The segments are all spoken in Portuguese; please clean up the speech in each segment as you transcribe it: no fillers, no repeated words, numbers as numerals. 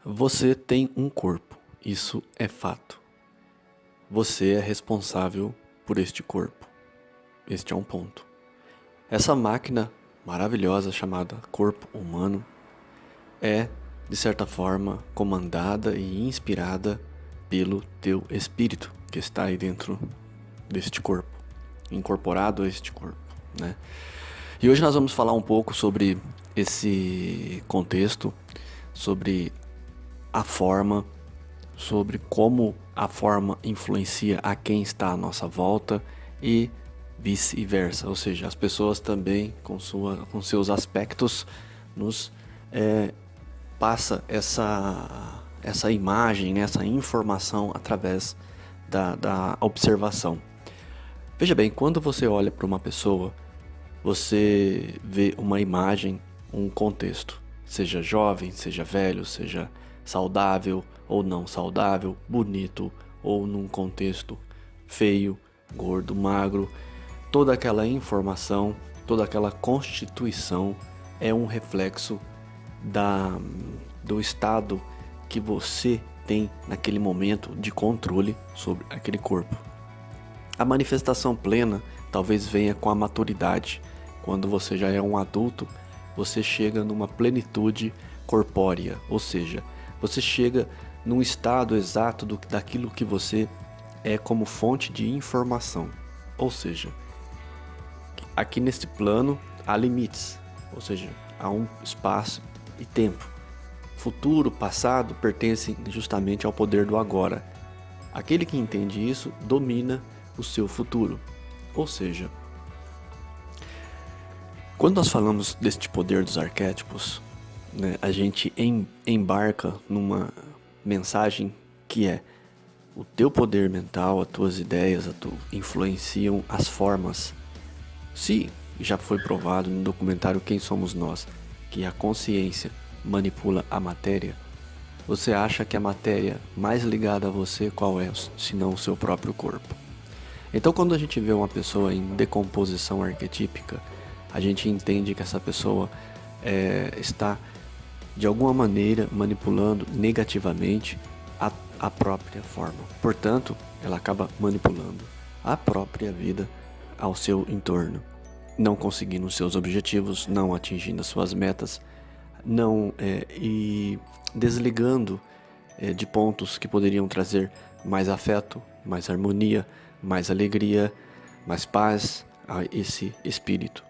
Você tem um corpo, isso é fato. Você é responsável por este corpo. Este é um ponto. Essa máquina maravilhosa chamada corpo humano é, de certa forma, comandada e inspirada pelo teu espírito que está aí dentro deste corpo, incorporado a este corpo, né? E hoje nós vamos falar um pouco sobre esse contexto, sobre a forma, sobre como a forma influencia a quem está à nossa volta e vice-versa, ou seja, as pessoas também com seus aspectos nos passa essa imagem, né, essa informação através da observação. Veja bem, quando você olha para uma pessoa, você vê uma imagem, um contexto, seja jovem, seja velho, seja saudável ou não saudável, bonito ou num contexto feio, gordo, magro. Toda aquela informação, toda aquela constituição é um reflexo do estado que você tem naquele momento de controle sobre aquele corpo. A manifestação plena talvez venha com a maturidade. Quando você já é um adulto, você chega numa plenitude corpórea, ou seja, você chega num estado exato daquilo que você é como fonte de informação. Ou seja, aqui neste plano há limites, ou seja, há um espaço e tempo. Futuro, passado pertencem justamente ao poder do agora. Aquele que entende isso domina o seu futuro. Ou seja, quando nós falamos deste poder dos arquétipos, né, a gente embarca numa mensagem que é: o teu poder mental, as tuas ideias, influenciam as formas. Se já foi provado no documentário Quem Somos Nós que a consciência manipula a matéria, você acha que a matéria mais ligada a você qual é, senão o seu próprio corpo? Então, quando a gente vê uma pessoa em decomposição arquetípica, a gente entende que essa pessoa está de alguma maneira manipulando negativamente a própria forma. Portanto, ela acaba manipulando a própria vida ao seu entorno, não conseguindo seus objetivos, não atingindo as suas metas, e desligando de pontos que poderiam trazer mais afeto, mais harmonia, mais alegria, mais paz a esse espírito.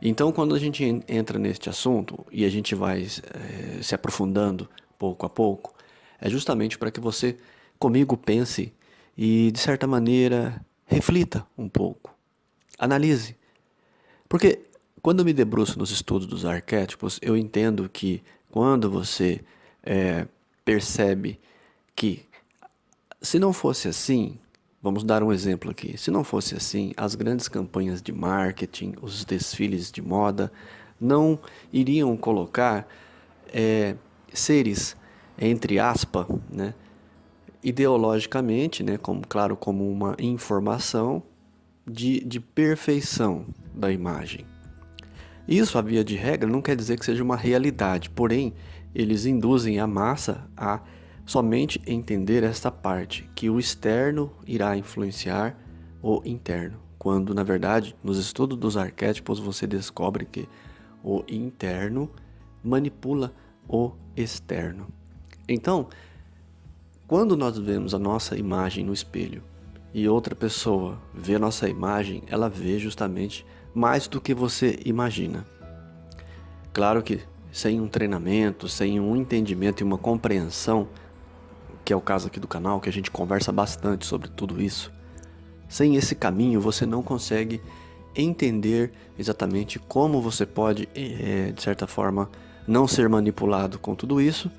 Então, quando a gente entra neste assunto e a gente vai se aprofundando pouco a pouco, é justamente para que você comigo pense e, de certa maneira, reflita um pouco, analise. Porque quando eu me debruço nos estudos dos arquétipos, eu entendo que quando você percebe que, se não fosse assim, vamos dar um exemplo aqui, se não fosse assim, as grandes campanhas de marketing, os desfiles de moda, não iriam colocar seres, entre aspas, né, ideologicamente, né, como uma informação de perfeição da imagem. Isso, a via de regra, não quer dizer que seja uma realidade, porém, eles induzem a massa a somente entender esta parte, que o externo irá influenciar o interno, quando, na verdade, nos estudos dos arquétipos você descobre que o interno manipula o externo. Então, quando nós vemos a nossa imagem no espelho e outra pessoa vê a nossa imagem, ela vê justamente mais do que você imagina. Claro que sem um treinamento, sem um entendimento e uma compreensão, que é o caso aqui do canal, que a gente conversa bastante sobre tudo isso, sem esse caminho você não consegue entender exatamente como você pode, de certa forma, não ser manipulado com tudo isso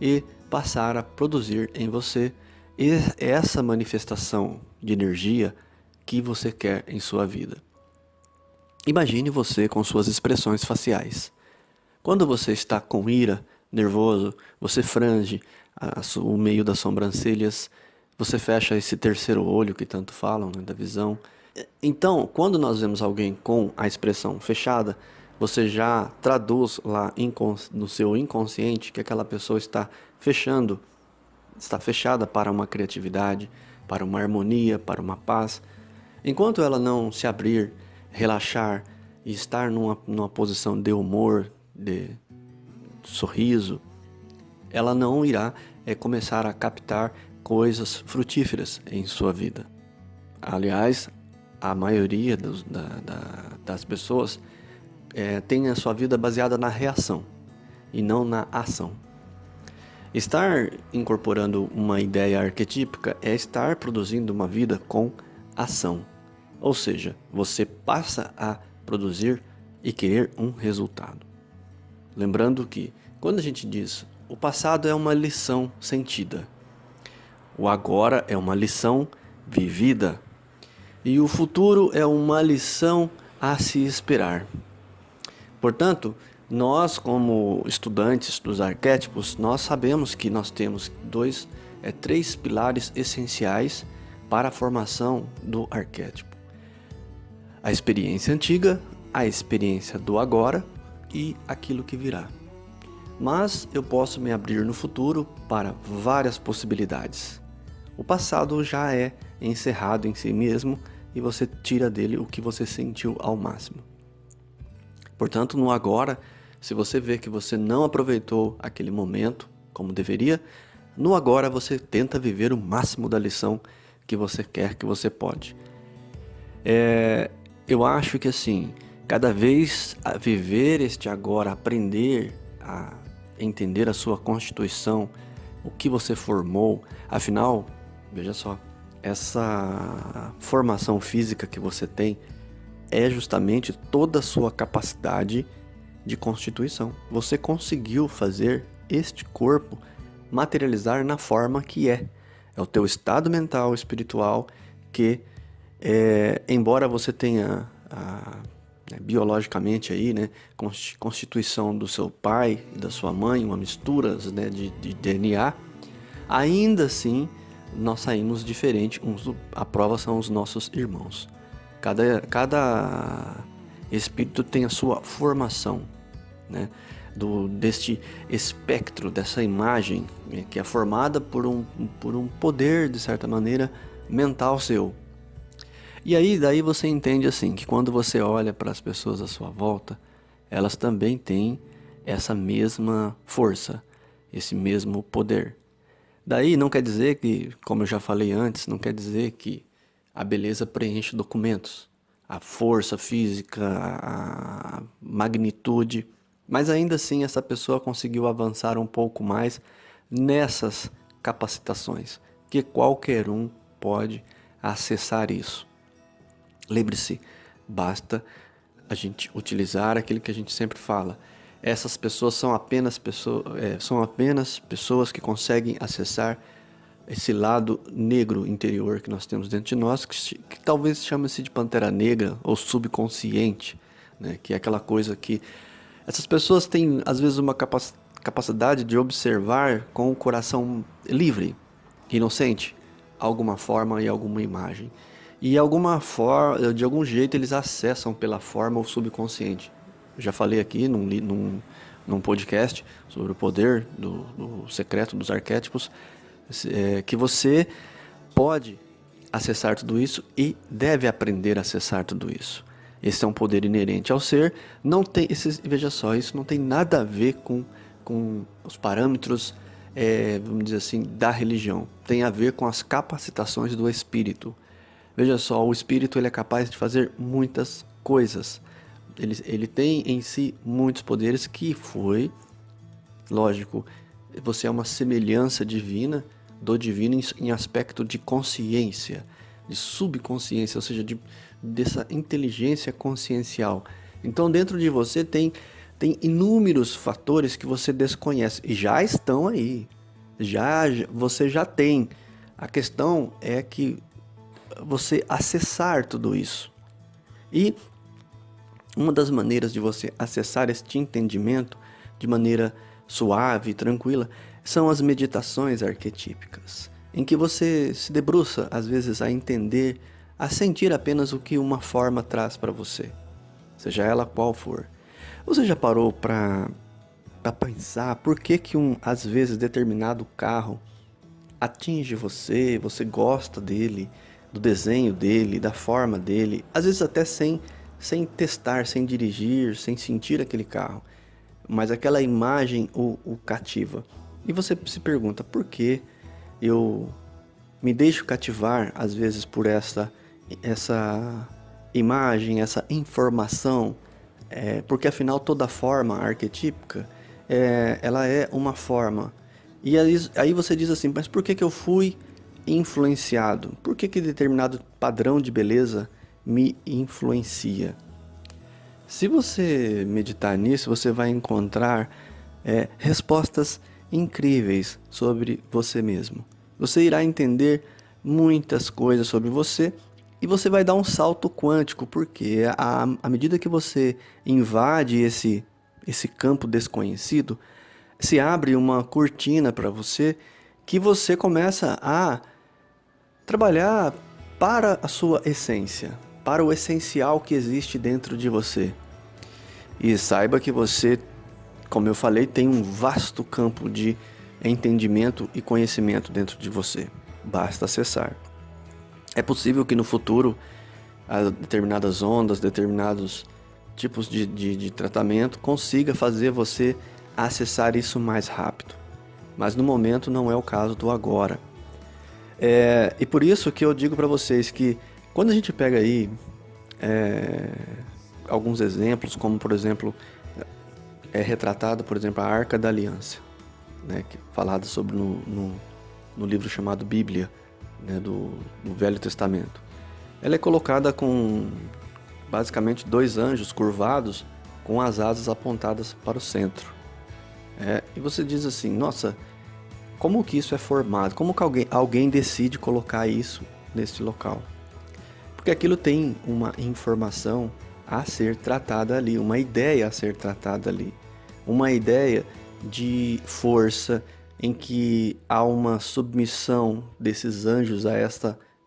e passar a produzir em você essa manifestação de energia que você quer em sua vida. Imagine você com suas expressões faciais. Quando você está com ira, nervoso, você frange o meio das sobrancelhas, você fecha esse terceiro olho que tanto falam, né, da visão. Então, quando nós vemos alguém com a expressão fechada, você já traduz lá no seu inconsciente que aquela pessoa está fechada para uma criatividade, para uma harmonia, para uma paz. Enquanto ela não se abrir, relaxar e estar numa posição de humor, de sorriso, ela não irá começar a captar coisas frutíferas em sua vida. Aliás, a maioria das pessoas tem a sua vida baseada na reação e não na ação. Estar incorporando uma ideia arquetípica é estar produzindo uma vida com ação. Ou seja, você passa a produzir e querer um resultado. Lembrando que, quando a gente diz o passado é uma lição sentida, o agora é uma lição vivida e o futuro é uma lição a se esperar. Portanto, nós como estudantes dos arquétipos, nós sabemos que nós temos três pilares essenciais para a formação do arquétipo. A experiência antiga, a experiência do agora e aquilo que virá. Mas eu posso me abrir no futuro para várias possibilidades. O passado já é encerrado em si mesmo e você tira dele o que você sentiu ao máximo. Portanto, no agora, se você vê que você não aproveitou aquele momento como deveria, no agora você tenta viver o máximo da lição que você quer, que você pode. Eu acho que assim, cada vez a viver este agora, aprender a entender a sua constituição, o que você formou, afinal, veja só, essa formação física que você tem é justamente toda a sua capacidade de constituição. Você conseguiu fazer este corpo materializar na forma que é. É o teu estado mental, espiritual, que embora você tenha biologicamente aí, né, constituição do seu pai e da sua mãe, uma mistura, né, de DNA, ainda assim nós saímos diferentes. A prova são os nossos irmãos. Cada espírito tem a sua formação, né, deste espectro, dessa imagem, né, que é formada por um poder, de certa maneira, mental seu. E aí, daí você entende assim, que quando você olha para as pessoas à sua volta, elas também têm essa mesma força, esse mesmo poder. Daí não quer dizer que, como eu já falei antes, não quer dizer que a beleza preenche documentos, a força física, a magnitude, mas ainda assim essa pessoa conseguiu avançar um pouco mais nessas capacitações, que qualquer um pode acessar isso. Lembre-se, basta a gente utilizar aquilo que a gente sempre fala. Essas pessoas são apenas pessoas que conseguem acessar esse lado negro interior que nós temos dentro de nós, que talvez chame-se de pantera negra ou subconsciente, né? Que é aquela coisa que essas pessoas têm, às vezes, uma capacidade de observar com o coração livre, inocente, alguma forma e alguma imagem. E de algum jeito eles acessam pela forma o subconsciente. Eu já falei aqui num podcast sobre o poder do secreto dos arquétipos, que você pode acessar tudo isso e deve aprender a acessar tudo isso. Esse é um poder inerente ao ser. Veja só, isso não tem nada a ver com os parâmetros, vamos dizer assim, da religião. Tem a ver com as capacitações do espírito. Veja só, o espírito ele é capaz de fazer muitas coisas. Ele tem em si muitos poderes que lógico, você é uma semelhança divina, do divino em aspecto de consciência, de subconsciência, ou seja, dessa inteligência consciencial. Então dentro de você tem inúmeros fatores que você desconhece e já estão aí. Você já tem. A questão é que você acessar tudo isso. E uma das maneiras de você acessar este entendimento de maneira suave e tranquila são as meditações arquetípicas, em que você se debruça, às vezes, a sentir apenas o que uma forma traz para você, seja ela qual for. Você já parou para pensar por que que às vezes determinado carro atinge você, você gosta dele, do desenho dele, da forma dele, às vezes até sem testar, sem dirigir, sem sentir aquele carro, mas aquela imagem o cativa. E você se pergunta, por que eu me deixo cativar às vezes por essa imagem, essa informação? Porque afinal toda forma arquetípica, ela é uma forma. E aí você diz assim, mas por que que eu fui influenciado? Por que que determinado padrão de beleza me influencia? Se você meditar nisso, você vai encontrar respostas incríveis sobre você mesmo. Você irá entender muitas coisas sobre você e você vai dar um salto quântico, porque à medida que você invade esse campo desconhecido, se abre uma cortina para você que você começa a trabalhar para a sua essência, para o essencial que existe dentro de você. E saiba que você, como eu falei, tem um vasto campo de entendimento e conhecimento dentro de você. Basta acessar. É possível que no futuro determinadas ondas, determinados tipos de tratamento consiga fazer você acessar isso mais rápido. Mas no momento não é o caso do agora. E por isso que eu digo para vocês que quando a gente pega aí alguns exemplos, como por exemplo é retratado, por exemplo, a Arca da Aliança, né, que é falada sobre no livro chamado Bíblia, né, do Velho Testamento. Ela é colocada com basicamente 2 anjos curvados com as asas apontadas para o centro. E você diz assim, nossa, como que isso é formado? Como que alguém decide colocar isso nesse local? Porque aquilo tem uma informação a ser tratada ali, uma ideia a ser tratada ali, uma ideia de força em que há uma submissão desses anjos a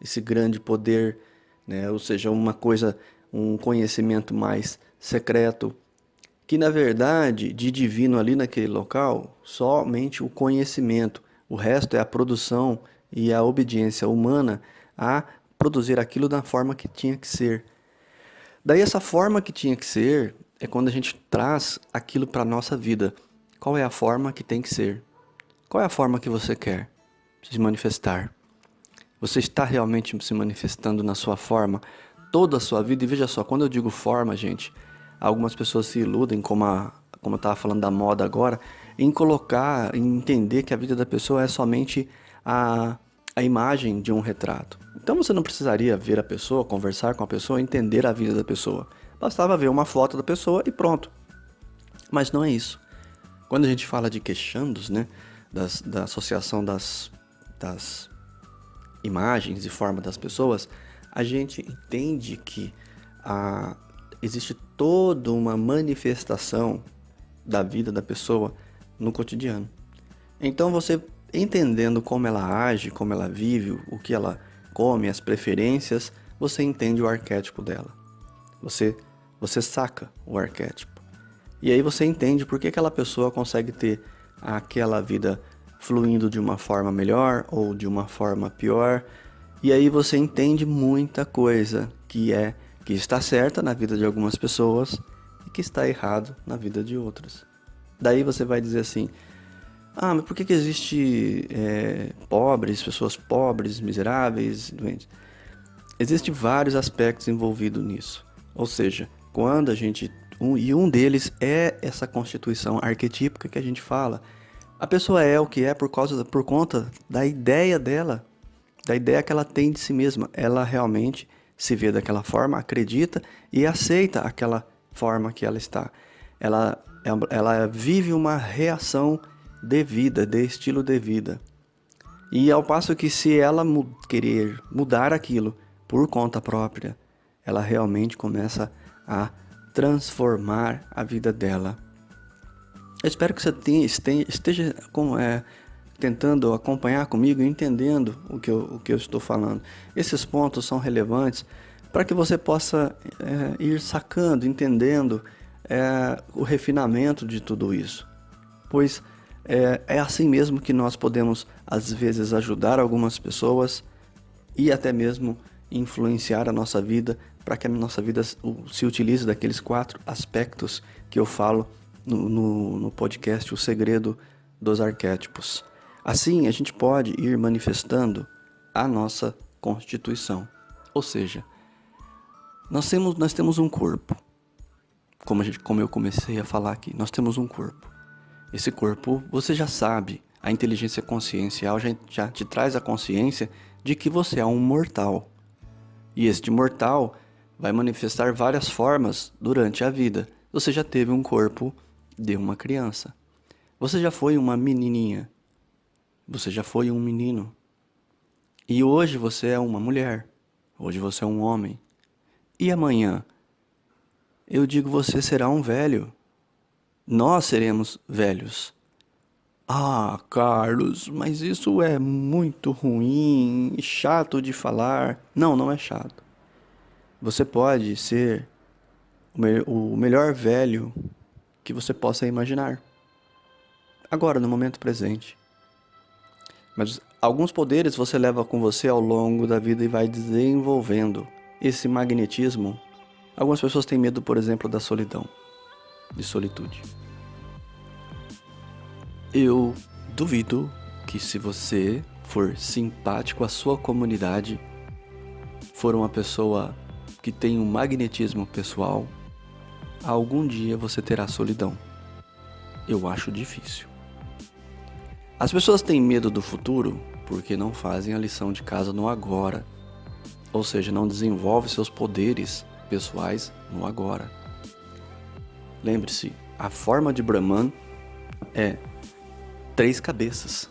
esse grande poder, né? Ou seja, uma coisa, um conhecimento mais secreto, que na verdade de divino ali naquele local, somente o conhecimento, o resto é a produção e a obediência humana a produzir aquilo da forma que tinha que ser. Daí essa forma que tinha que ser é quando a gente traz aquilo para a nossa vida. Qual é a forma que tem que ser? Qual é a forma que você quer se manifestar? Você está realmente se manifestando na sua forma toda a sua vida? E veja só, quando eu digo forma, gente, algumas pessoas se iludem, como eu estava falando da moda agora, em colocar, em entender que a vida da pessoa é somente a imagem de um retrato. Então você não precisaria ver a pessoa, conversar com a pessoa, entender a vida da pessoa. Bastava ver uma foto da pessoa e pronto. Mas não é isso. Quando a gente fala de queixandos, né, da associação das imagens e forma das pessoas, a gente entende que existe toda uma manifestação da vida da pessoa no cotidiano. Então você entendendo como ela age, como ela vive, o que ela come, as preferências, você entende o arquétipo dela. Você saca o arquétipo. E aí você entende por que aquela pessoa consegue ter aquela vida fluindo de uma forma melhor ou de uma forma pior. E aí você entende muita coisa que está certa na vida de algumas pessoas e que está errado na vida de outras. Daí você vai dizer assim, mas por que existe pessoas pobres, miseráveis, doentes? Existem vários aspectos envolvidos nisso. Ou seja, quando a gente... um deles é essa constituição arquetípica que a gente fala. A pessoa é o que é por conta da ideia dela, da ideia que ela tem de si mesma. Ela realmente se vê daquela forma, acredita e aceita aquela forma que ela está. Ela vive uma reação de vida, de estilo de vida. E ao passo que se ela querer mudar aquilo por conta própria, ela realmente começa a transformar a vida dela. Eu espero que você esteja tentando acompanhar comigo, entendendo o que eu estou falando. Esses pontos são relevantes para que você possa ir sacando, entendendo o refinamento de tudo isso. Pois é assim mesmo que nós podemos, às vezes, ajudar algumas pessoas e até mesmo influenciar a nossa vida para que a nossa vida se utilize daqueles 4 aspectos que eu falo no podcast O Segredo dos Arquétipos. Assim, a gente pode ir manifestando a nossa constituição. Ou seja, nós temos um corpo. Como eu comecei a falar aqui, nós temos um corpo. Esse corpo, você já sabe, a inteligência consciencial já te traz a consciência de que você é um mortal. E este mortal vai manifestar várias formas durante a vida. Você já teve um corpo de uma criança. Você já foi uma menininha. Você já foi um menino. E hoje você é uma mulher. Hoje você é um homem. E amanhã? Eu digo, você será um velho. Nós seremos velhos. Ah, Carlos, mas isso é muito ruim e chato de falar. Não, não é chato. Você pode ser o melhor velho que você possa imaginar. Agora, no momento presente. Mas alguns poderes você leva com você ao longo da vida e vai desenvolvendo esse magnetismo. Algumas pessoas têm medo, por exemplo, da solidão, de solitude. Eu duvido que, se você for simpático à sua comunidade, for uma pessoa que tem um magnetismo pessoal, algum dia você terá solidão. Eu acho difícil. As pessoas têm medo do futuro porque não fazem a lição de casa no agora. Ou seja, não desenvolvem seus poderes pessoais no agora. Lembre-se, a forma de Brahman é 3 cabeças.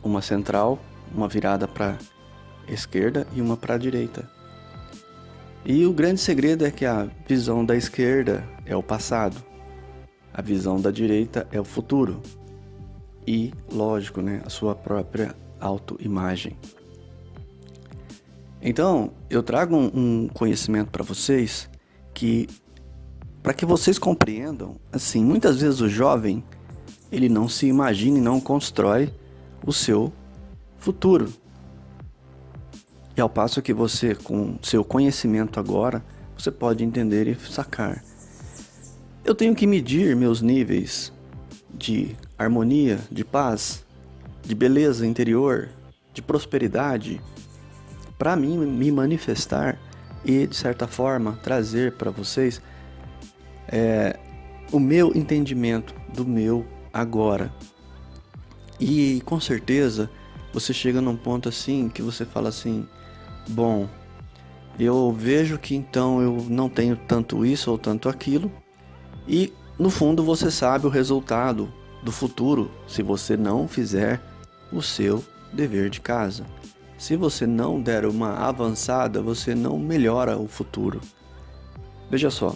Uma central, uma virada para a esquerda e uma para a direita. E o grande segredo é que a visão da esquerda é o passado. A visão da direita é o futuro. E, lógico, a sua própria autoimagem. Então, eu trago um conhecimento para vocês para que vocês compreendam, assim, muitas vezes o jovem, ele não se imagina e não constrói o seu futuro. E ao passo que você, com seu conhecimento agora, você pode entender e sacar. Eu tenho que medir meus níveis de harmonia, de paz, de beleza interior, de prosperidade, para mim me manifestar e, de certa forma, trazer para vocês o meu entendimento do meu agora. E com certeza você chega num ponto assim que você fala assim: bom, eu vejo que então eu não tenho tanto isso ou tanto aquilo, e no fundo você sabe o resultado do futuro se você não fizer o seu dever de casa. Se você não der uma avançada, você não melhora o futuro. Veja só,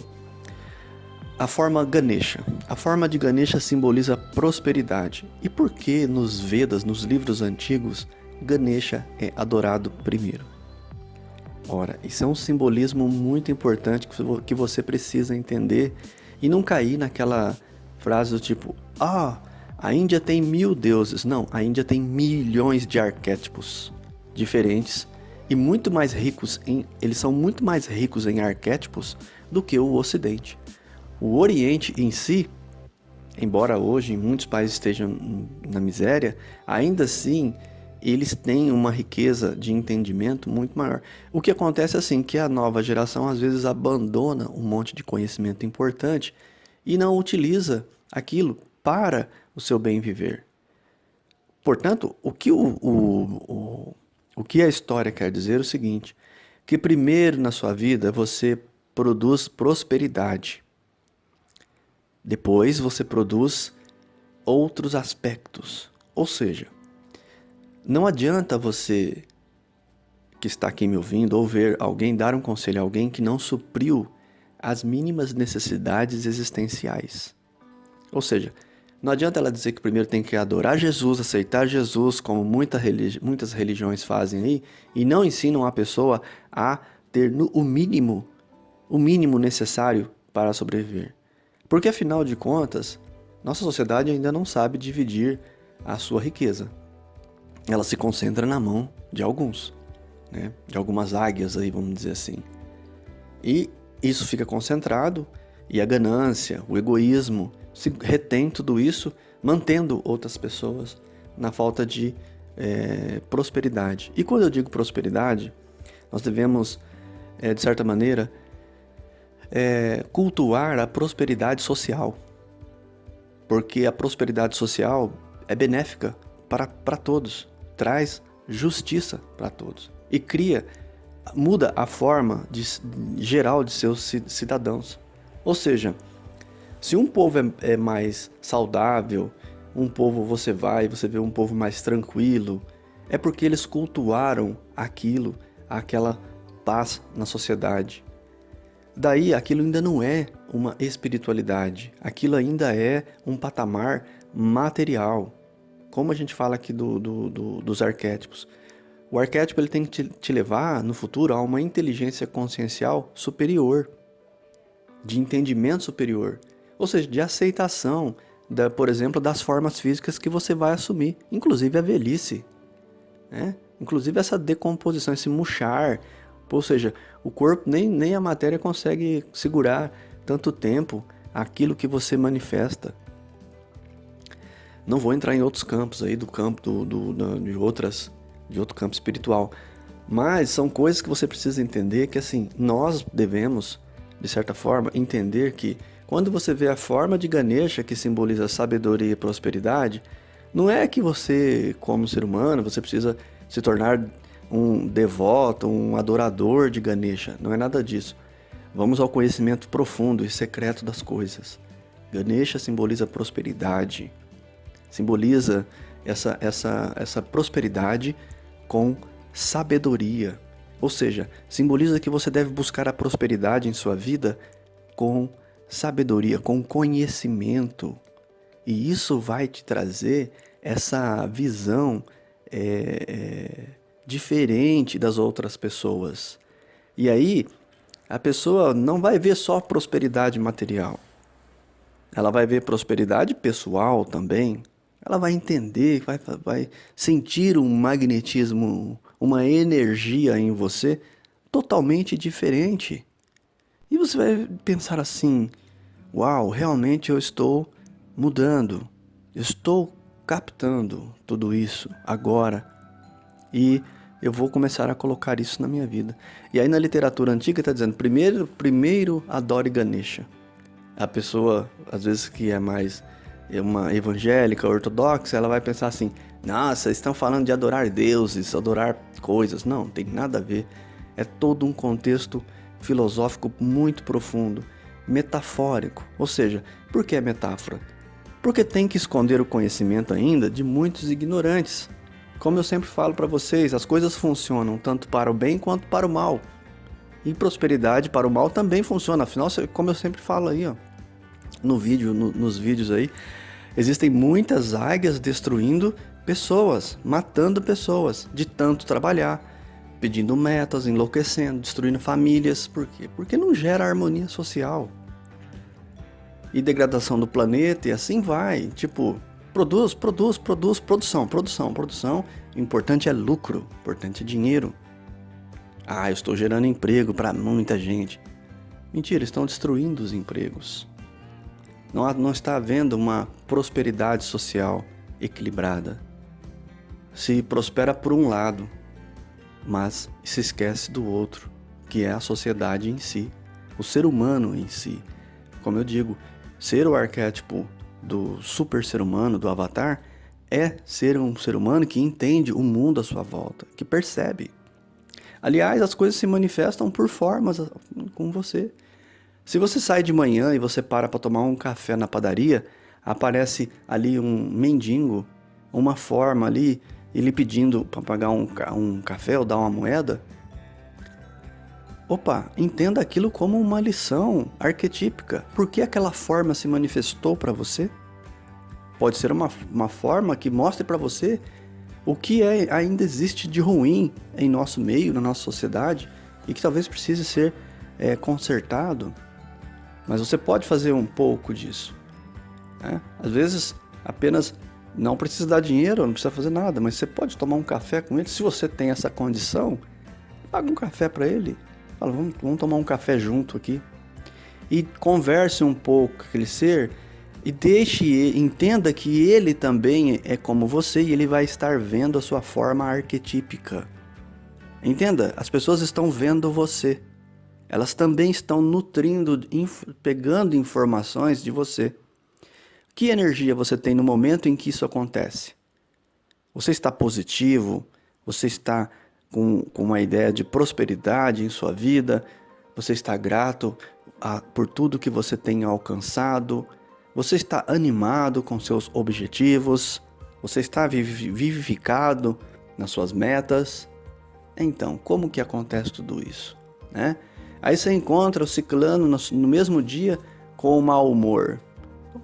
a forma Ganesha. A forma de Ganesha simboliza prosperidade. E por que nos Vedas, nos livros antigos, Ganesha é adorado primeiro? Ora, isso é um simbolismo muito importante que você precisa entender e não cair naquela frase do tipo: a Índia tem 1000 deuses. Não, a Índia tem milhões de arquétipos diferentes e muito mais ricos eles são muito mais ricos em arquétipos do que o Ocidente. O Oriente em si, embora hoje muitos países estejam na miséria, ainda assim eles têm uma riqueza de entendimento muito maior. O que acontece é assim, que a nova geração às vezes abandona um monte de conhecimento importante e não utiliza aquilo para o seu bem viver. Portanto, o que a história quer dizer é o seguinte: que primeiro na sua vida você produz prosperidade. Depois você produz outros aspectos. Ou seja, não adianta você que está aqui me ouvindo ou ver alguém dar um conselho a alguém que não supriu as mínimas necessidades existenciais. Ou seja, não adianta ela dizer que primeiro tem que adorar Jesus, aceitar Jesus, como muitas religiões fazem aí, e não ensinam a pessoa a ter o mínimo necessário para sobreviver. Porque, afinal de contas, nossa sociedade ainda não sabe dividir a sua riqueza. Ela se concentra na mão de alguns, né? De algumas águias aí, vamos dizer assim. E isso fica concentrado e a ganância, o egoísmo, se retém tudo isso, mantendo outras pessoas na falta de prosperidade. E quando eu digo prosperidade, nós devemos, de certa maneira, cultuar a prosperidade social. Porque a prosperidade social é benéfica para todos, traz justiça para todos e muda a forma geral de seus cidadãos. Ou seja, se um povo é mais saudável, um povo você vê um povo mais tranquilo, é porque eles cultuaram aquela paz na sociedade. Daí aquilo ainda não é uma espiritualidade, aquilo ainda é um patamar material. Como a gente fala aqui dos arquétipos. O arquétipo ele tem que te levar no futuro a uma inteligência consciencial superior, de entendimento superior, ou seja, de aceitação, por exemplo, das formas físicas que você vai assumir, inclusive a velhice, né? Inclusive essa decomposição, esse murchar, ou seja, o corpo nem a matéria consegue segurar tanto tempo aquilo que você manifesta. Não vou entrar em outros campos aí, do campo de outro campo espiritual. Mas são coisas que você precisa entender que, assim, nós devemos, de certa forma, entender que quando você vê a forma de Ganesha, que simboliza sabedoria e prosperidade, não é que você, como ser humano, você precisa se tornar um devoto, um adorador de Ganesha. Não é nada disso. Vamos ao conhecimento profundo e secreto das coisas. Ganesha simboliza prosperidade. Simboliza essa prosperidade com sabedoria. Ou seja, simboliza que você deve buscar a prosperidade em sua vida com sabedoria, com conhecimento. E isso vai te trazer essa visão diferente das outras pessoas. E aí, a pessoa não vai ver só prosperidade material. Ela vai ver prosperidade pessoal também. Ela vai entender, vai sentir um magnetismo, uma energia em você totalmente diferente. E você vai pensar assim, uau, realmente eu estou mudando, eu estou captando tudo isso agora e eu vou começar a colocar isso na minha vida. E aí na literatura antiga está dizendo, primeiro adore Ganesha. A pessoa, às vezes que é mais uma evangélica, ortodoxa, ela vai pensar assim, nossa, estão falando de adorar deuses, adorar coisas. Não tem nada a ver. É todo um contexto filosófico muito profundo, metafórico. Ou seja, por que é metáfora? Porque tem que esconder o conhecimento ainda de muitos ignorantes. Como eu sempre falo para vocês, as coisas funcionam tanto para o bem quanto para o mal. E prosperidade para o mal também funciona. Afinal, como eu sempre falo aí, ó, nos vídeos aí, existem muitas águias destruindo pessoas, matando pessoas, de tanto trabalhar, pedindo metas, enlouquecendo, destruindo famílias. Por quê? Porque não gera harmonia social. E degradação do planeta e assim vai. Tipo, produção. O importante é lucro, o importante é dinheiro. Ah, eu estou gerando emprego para muita gente. Mentira, estão destruindo os empregos. Não está havendo uma prosperidade social equilibrada. Se prospera por um lado, mas se esquece do outro, que é a sociedade em si, o ser humano em si. Como eu digo, ser o arquétipo do super ser humano, do avatar, é ser um ser humano que entende o mundo à sua volta, que percebe. Aliás, as coisas se manifestam por formas com você. Se você sai de manhã e você para tomar um café na padaria, aparece ali um mendigo, uma forma ali, ele pedindo para pagar um café ou dar uma moeda. Opa, entenda aquilo como uma lição arquetípica. Por que aquela forma se manifestou para você? Pode ser uma forma que mostre para você o que ainda existe de ruim em nosso meio, na nossa sociedade, e que talvez precise ser consertado. mas você pode fazer um pouco disso, né? Às vezes, apenas não precisa dar dinheiro, não precisa fazer nada, mas você pode tomar um café com ele. Se você tem essa condição, paga um café para ele. Fala, vamos tomar um café junto aqui. E converse um pouco com aquele ser e entenda que ele também é como você e ele vai estar vendo a sua forma arquetípica. Entenda, as pessoas estão vendo você. Elas também estão nutrindo, pegando informações de você. Que energia você tem no momento em que isso acontece? Você está positivo? Você está com uma ideia de prosperidade em sua vida? Você está grato por tudo que você tem alcançado? Você está animado com seus objetivos? Você está vivificado nas suas metas? Então, como que acontece tudo isso, né? Aí você encontra o ciclano no mesmo dia com o mau humor.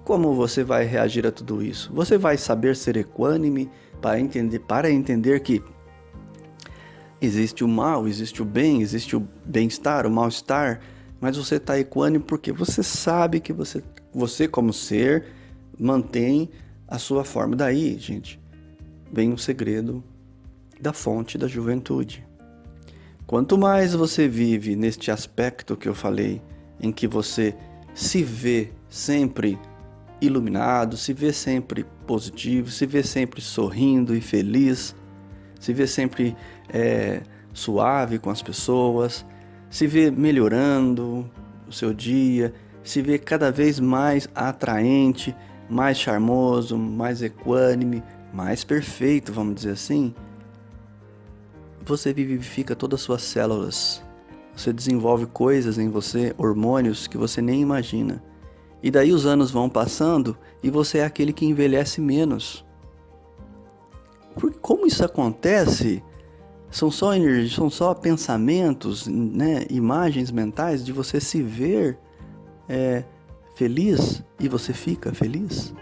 Como você vai reagir a tudo isso? Você vai saber ser equânime para entender que existe o mal, existe o bem, existe o bem-estar, o mal-estar, mas você está equânime porque você sabe que você como ser mantém a sua forma. Daí, gente, vem o segredo da fonte da juventude. Quanto mais você vive neste aspecto que eu falei, em que você se vê sempre iluminado, se vê sempre positivo, se vê sempre sorrindo e feliz, se vê sempre suave com as pessoas, se vê melhorando o seu dia, se vê cada vez mais atraente, mais charmoso, mais equânime, mais perfeito, vamos dizer assim, você vivifica todas as suas células. Você desenvolve coisas em você, hormônios que você nem imagina. E daí os anos vão passando e você é aquele que envelhece menos. Como isso acontece? São só energias, são só pensamentos, né? Imagens mentais de você se ver feliz e você fica feliz.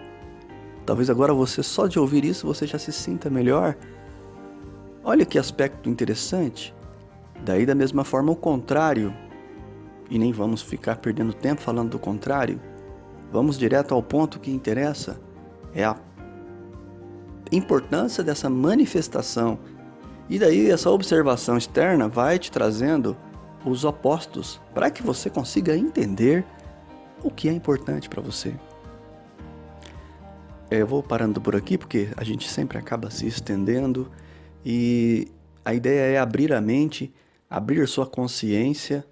Talvez agora você, só de ouvir isso, você já se sinta melhor. Olha que aspecto interessante. Daí da mesma forma o contrário. E nem vamos ficar perdendo tempo falando do contrário. Vamos direto ao ponto que interessa. É a importância dessa manifestação. E daí essa observação externa vai te trazendo os opostos para que você consiga entender o que é importante para você. Eu vou parando por aqui porque a gente sempre acaba se estendendo e a ideia é abrir a mente, abrir sua consciência,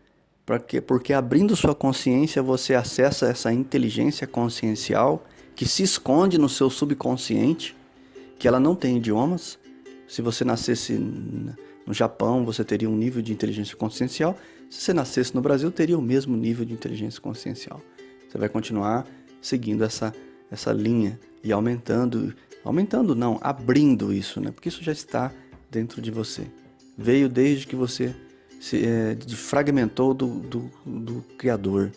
porque abrindo sua consciência você acessa essa inteligência consciencial que se esconde no seu subconsciente, que ela não tem idiomas. Se você nascesse no Japão, você teria um nível de inteligência consciencial. Se você nascesse no Brasil, teria o mesmo nível de inteligência consciencial. Você vai continuar seguindo essa linha e abrindo isso, né? Porque isso já está dentro de você. Veio desde que você se fragmentou do Criador.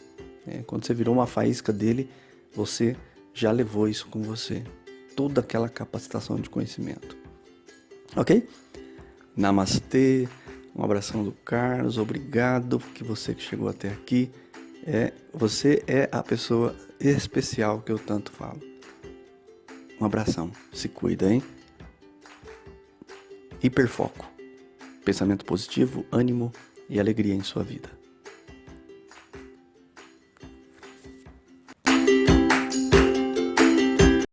Quando você virou uma faísca dele, você já levou isso com você. Toda aquela capacitação de conhecimento. Ok? Namastê. Um abração do Carlos. Obrigado que você que chegou até aqui. Você é a pessoa especial que eu tanto falo. Um abração. Se cuida, hein? Hiperfoco. Pensamento positivo, ânimo e alegria em sua vida.